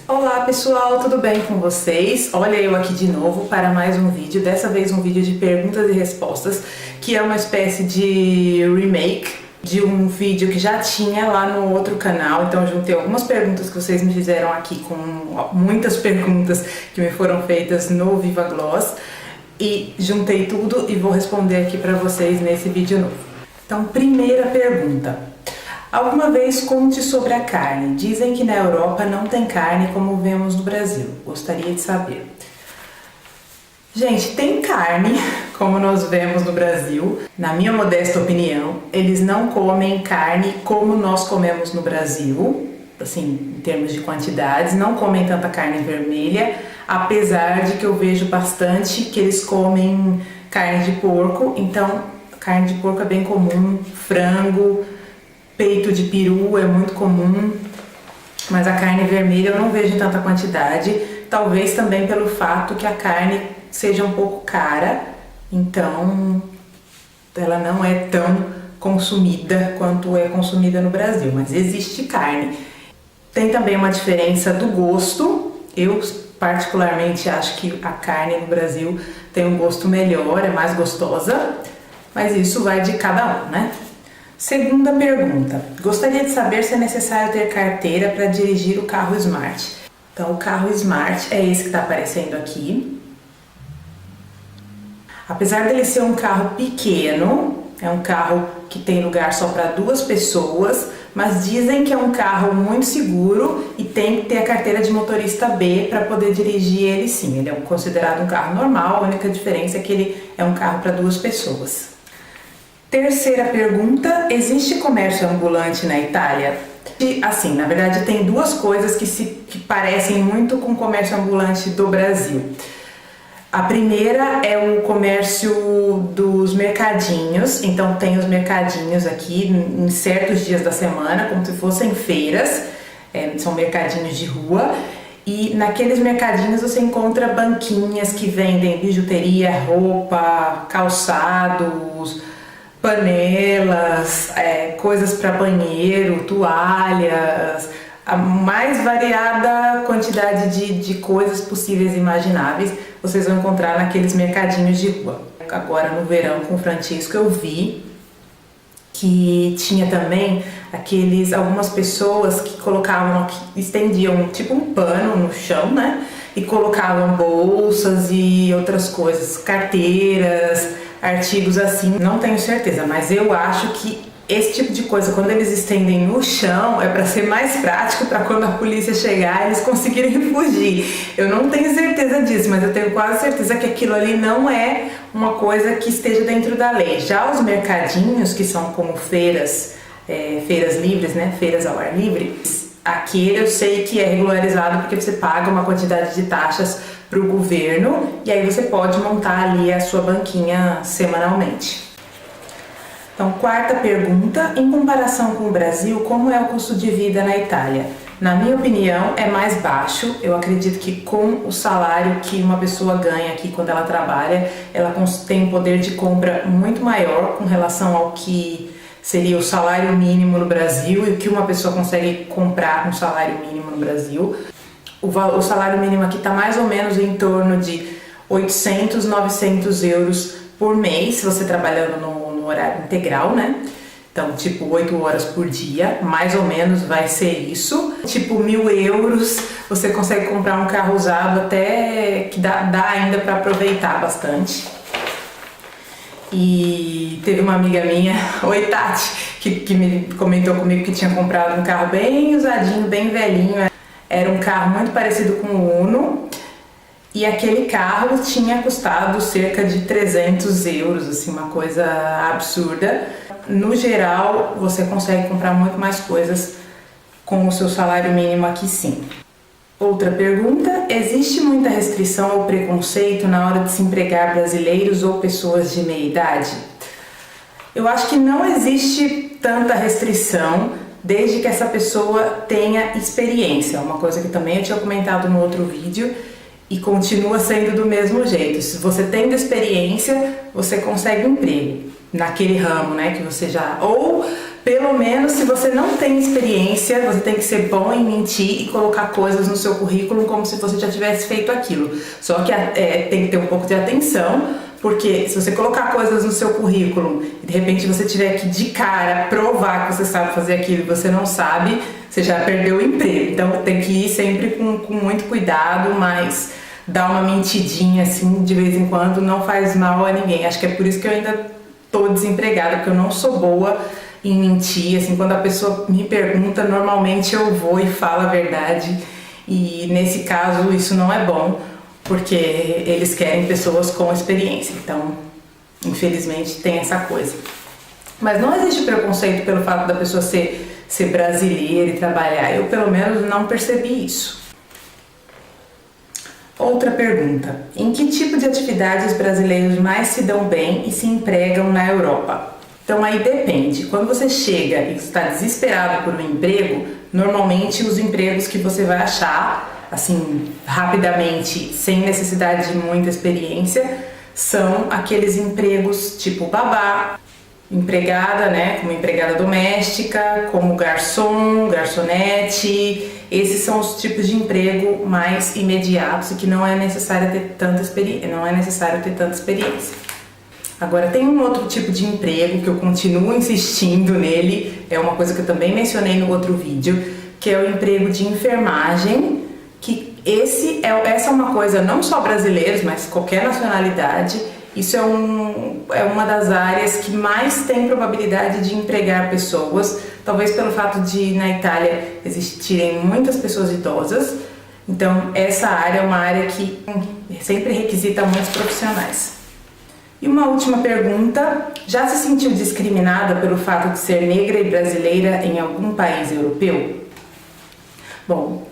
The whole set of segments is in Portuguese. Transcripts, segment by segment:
Olá pessoal, tudo bem com vocês? Olha eu aqui de novo para mais um vídeo, dessa vez um vídeo de perguntas e respostas, que é uma espécie de remake de um vídeo que já tinha lá no outro canal. Então eu juntei algumas perguntas que vocês me fizeram aqui com muitas perguntas que me foram feitas no Viva Gloss e juntei tudo e vou responder aqui para vocês nesse vídeo novo. Então, primeira pergunta. Alguma vez conte sobre a carne. Dizem que na Europa não tem carne como vemos no Brasil. Gostaria de saber. Gente, tem carne como nós vemos no Brasil. Na minha modesta opinião, eles não comem carne como nós comemos no Brasil. Assim, em termos de quantidades, não comem tanta carne vermelha. Apesar de que eu vejo bastante que eles comem carne de porco. Então, carne de porco é bem comum, frango, peito de peru é muito comum, mas a carne vermelha eu não vejo em tanta quantidade, talvez também pelo fato que a carne seja um pouco cara, então ela não é tão consumida quanto é consumida no Brasil, mas existe carne. Tem também uma diferença do gosto. Eu particularmente acho que a carne no Brasil tem um gosto melhor, é mais gostosa, mas isso vai de cada um, né? Segunda pergunta. Gostaria de saber se é necessário ter carteira para dirigir o carro Smart. Então, o carro Smart é esse que está aparecendo aqui. Apesar dele ser um carro pequeno, é um carro que tem lugar só para 2 pessoas, mas dizem que é um carro muito seguro e tem que ter a carteira de motorista B para poder dirigir ele sim. Ele é considerado um carro normal, a única diferença é que ele é um carro para 2 pessoas. Terceira pergunta, existe comércio ambulante na Itália? Assim, na verdade tem 2 coisas que parecem muito com o comércio ambulante do Brasil. A primeira é o comércio dos mercadinhos, então tem os mercadinhos aqui em certos dias da semana, como se fossem feiras, são mercadinhos de rua, e naqueles mercadinhos você encontra banquinhas que vendem bijuteria, roupa, calçados, panelas, coisas para banheiro, toalhas, a mais variada quantidade de coisas possíveis e imagináveis vocês vão encontrar naqueles mercadinhos de rua. Agora no verão com o Francisco eu vi que tinha também algumas pessoas que colocavam, que estendiam tipo um pano no chão, né? E colocavam bolsas e outras coisas, carteiras, artigos assim, não tenho certeza, mas eu acho que esse tipo de coisa, quando eles estendem no chão, é para ser mais prático para quando a polícia chegar eles conseguirem fugir. Eu não tenho certeza disso, mas eu tenho quase certeza que aquilo ali não é uma coisa que esteja dentro da lei. Já os mercadinhos, que são como feiras, feiras livres, né, feiras ao ar livre, aquele eu sei que é regularizado porque você paga uma quantidade de taxas para o governo e aí você pode montar ali a sua banquinha semanalmente. Então, quarta pergunta, em comparação com o Brasil, como é o custo de vida na Itália? Na minha opinião, é mais baixo. Eu acredito que com o salário que uma pessoa ganha aqui quando ela trabalha, ela tem um poder de compra muito maior com relação ao que seria o salário mínimo no Brasil e o que uma pessoa consegue comprar com o salário mínimo no Brasil. O salário mínimo aqui está mais ou menos em torno de 800, 900 euros por mês, se você trabalhando no horário integral, né? Então, tipo, 8 horas por dia, mais ou menos vai ser isso. Tipo, 1.000 euros, você consegue comprar um carro usado até que dá ainda para aproveitar bastante. E teve uma amiga minha, oi Tati, que me comentou comigo que tinha comprado um carro bem usadinho, bem velhinho. Era um carro muito parecido com o Uno e aquele carro tinha custado cerca de 300 euros, assim, uma coisa absurda. No geral, você consegue comprar muito mais coisas com o seu salário mínimo aqui sim. Outra pergunta, existe muita restrição ou preconceito na hora de se empregar brasileiros ou pessoas de meia idade? Eu acho que não existe tanta restrição, desde que essa pessoa tenha experiência, uma coisa que também eu tinha comentado no outro vídeo e continua sendo do mesmo jeito. Se você tendo experiência, você consegue um emprego naquele ramo, né, que você já... Ou pelo menos se você não tem experiência, você tem que ser bom em mentir e colocar coisas no seu currículo como se você já tivesse feito aquilo. Só que tem que ter um pouco de atenção, porque se você colocar coisas no seu currículo e de repente você tiver que de cara provar que você sabe fazer aquilo e você não sabe, você já perdeu o emprego. Então tem que ir sempre com muito cuidado, mas dar uma mentidinha assim de vez em quando não faz mal a ninguém. Acho que é por isso que eu ainda tô desempregada, porque eu não sou boa em mentir. Assim, quando a pessoa me pergunta, normalmente eu vou e falo a verdade, e nesse caso isso não é bom, porque eles querem pessoas com experiência. Então, infelizmente, tem essa coisa. Mas não existe preconceito pelo fato da pessoa ser brasileira e trabalhar. Eu, pelo menos, não percebi isso. Outra pergunta: em que tipo de atividades brasileiros mais se dão bem e se empregam na Europa? Então aí depende. Quando você chega e está desesperado por um emprego, normalmente os empregos que você vai achar, assim, rapidamente, sem necessidade de muita experiência, são aqueles empregos tipo babá, empregada, né, como empregada doméstica, como garçom, garçonete. Esses são os tipos de emprego mais imediatos e que não é necessário ter tanta experiência. Agora tem um outro tipo de emprego que eu continuo insistindo nele, é uma coisa que eu também mencionei no outro vídeo, que é o emprego de enfermagem, que essa é uma coisa não só brasileiros, mas qualquer nacionalidade. Isso é uma das áreas que mais tem probabilidade de empregar pessoas, talvez pelo fato de na Itália existirem muitas pessoas idosas. Então essa área é uma área que sempre requisita muitos profissionais. E uma última pergunta: já se sentiu discriminada pelo fato de ser negra e brasileira em algum país europeu? Bom,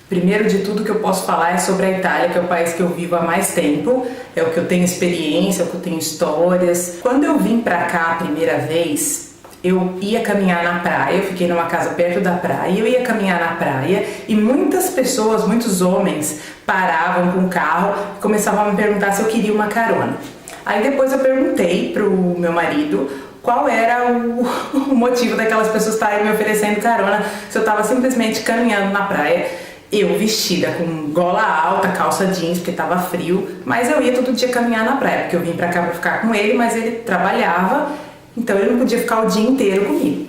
primeiro de tudo que eu posso falar é sobre a Itália, que é o país que eu vivo há mais tempo, é o que eu tenho experiência, é o que eu tenho histórias. Quando eu vim pra cá a primeira vez, eu ia caminhar na praia, eu fiquei numa casa perto da praia, eu ia caminhar na praia e muitas pessoas, muitos homens, paravam com o carro e começavam a me perguntar se eu queria uma carona. Aí depois eu perguntei pro meu marido qual era o motivo daquelas pessoas estarem me oferecendo carona, se eu estava simplesmente caminhando na praia, eu vestida com gola alta, calça jeans, porque estava frio, mas eu ia todo dia caminhar na praia, porque eu vim pra cá pra ficar com ele, mas ele trabalhava, então ele não podia ficar o dia inteiro comigo.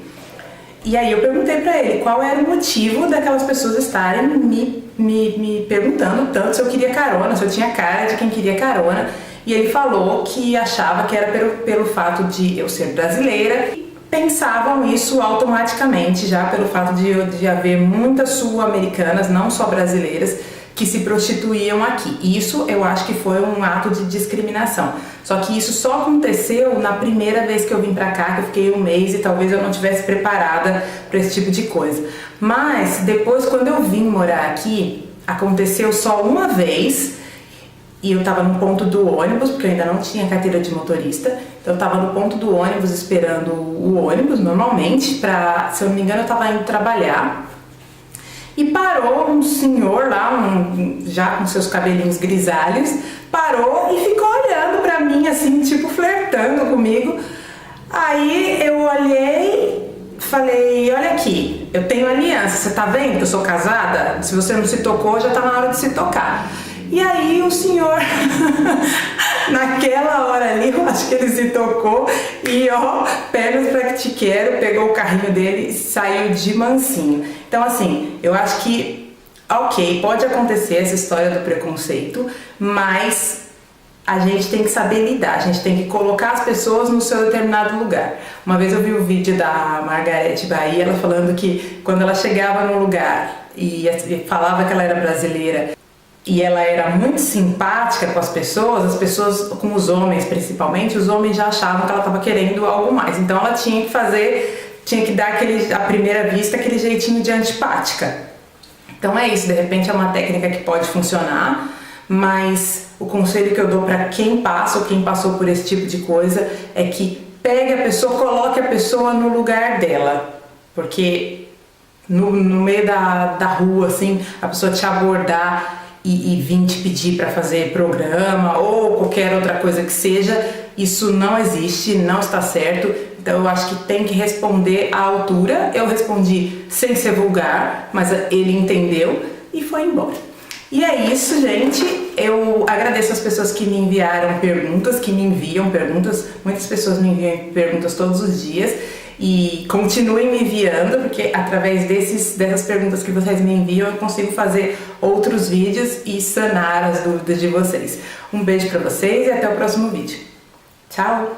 E aí eu perguntei pra ele qual era o motivo daquelas pessoas estarem me perguntando tanto se eu queria carona, se eu tinha cara de quem queria carona. E ele falou que achava que era pelo fato de eu ser brasileira. Pensavam isso automaticamente já pelo fato de haver muitas sul-americanas, não só brasileiras, que se prostituíam aqui. Isso eu acho que foi um ato de discriminação. Só que isso só aconteceu na primeira vez que eu vim pra cá, que eu fiquei um mês e talvez eu não tivesse preparada para esse tipo de coisa. Mas depois, quando eu vim morar aqui, aconteceu só uma vez. E eu tava no ponto do ônibus, porque eu ainda não tinha carteira de motorista. Então eu tava no ponto do ônibus esperando o ônibus, normalmente, se eu não me engano, eu tava indo trabalhar. E parou um senhor lá, já com seus cabelinhos grisalhos, parou e ficou olhando pra mim, assim, tipo, flertando comigo. Aí eu olhei, falei: olha aqui, eu tenho aliança, você tá vendo que eu sou casada? Se você não se tocou, já tá na hora de se tocar. E aí o senhor, naquela hora ali, eu acho que ele se tocou e ó, pernas pra que te quero, pegou o carrinho dele e saiu de mansinho. Então assim, eu acho que, ok, pode acontecer essa história do preconceito, mas a gente tem que saber lidar, a gente tem que colocar as pessoas no seu determinado lugar. Uma vez eu vi o vídeo da Margareth Bahia, ela falando que quando ela chegava num lugar e falava que ela era brasileira, e ela era muito simpática com as pessoas, com os homens principalmente, os homens já achavam que ela estava querendo algo mais. Então ela tinha que dar à primeira vista, aquele jeitinho de antipática. Então é isso, de repente é uma técnica que pode funcionar, mas o conselho que eu dou para quem passa ou quem passou por esse tipo de coisa é que pegue a pessoa, coloque a pessoa no lugar dela. Porque no meio da rua, assim, a pessoa te abordar e vir te pedir para fazer programa ou qualquer outra coisa que seja, isso não existe, não está certo. Então eu acho que tem que responder à altura. Eu respondi sem ser vulgar, mas ele entendeu e foi embora. E é isso, gente. Eu agradeço as pessoas que me enviaram perguntas, que me enviam perguntas. Muitas pessoas me enviam perguntas todos os dias. E continuem me enviando, porque através dessas perguntas que vocês me enviam, eu consigo fazer outros vídeos e sanar as dúvidas de vocês. Um beijo pra vocês e até o próximo vídeo. Tchau!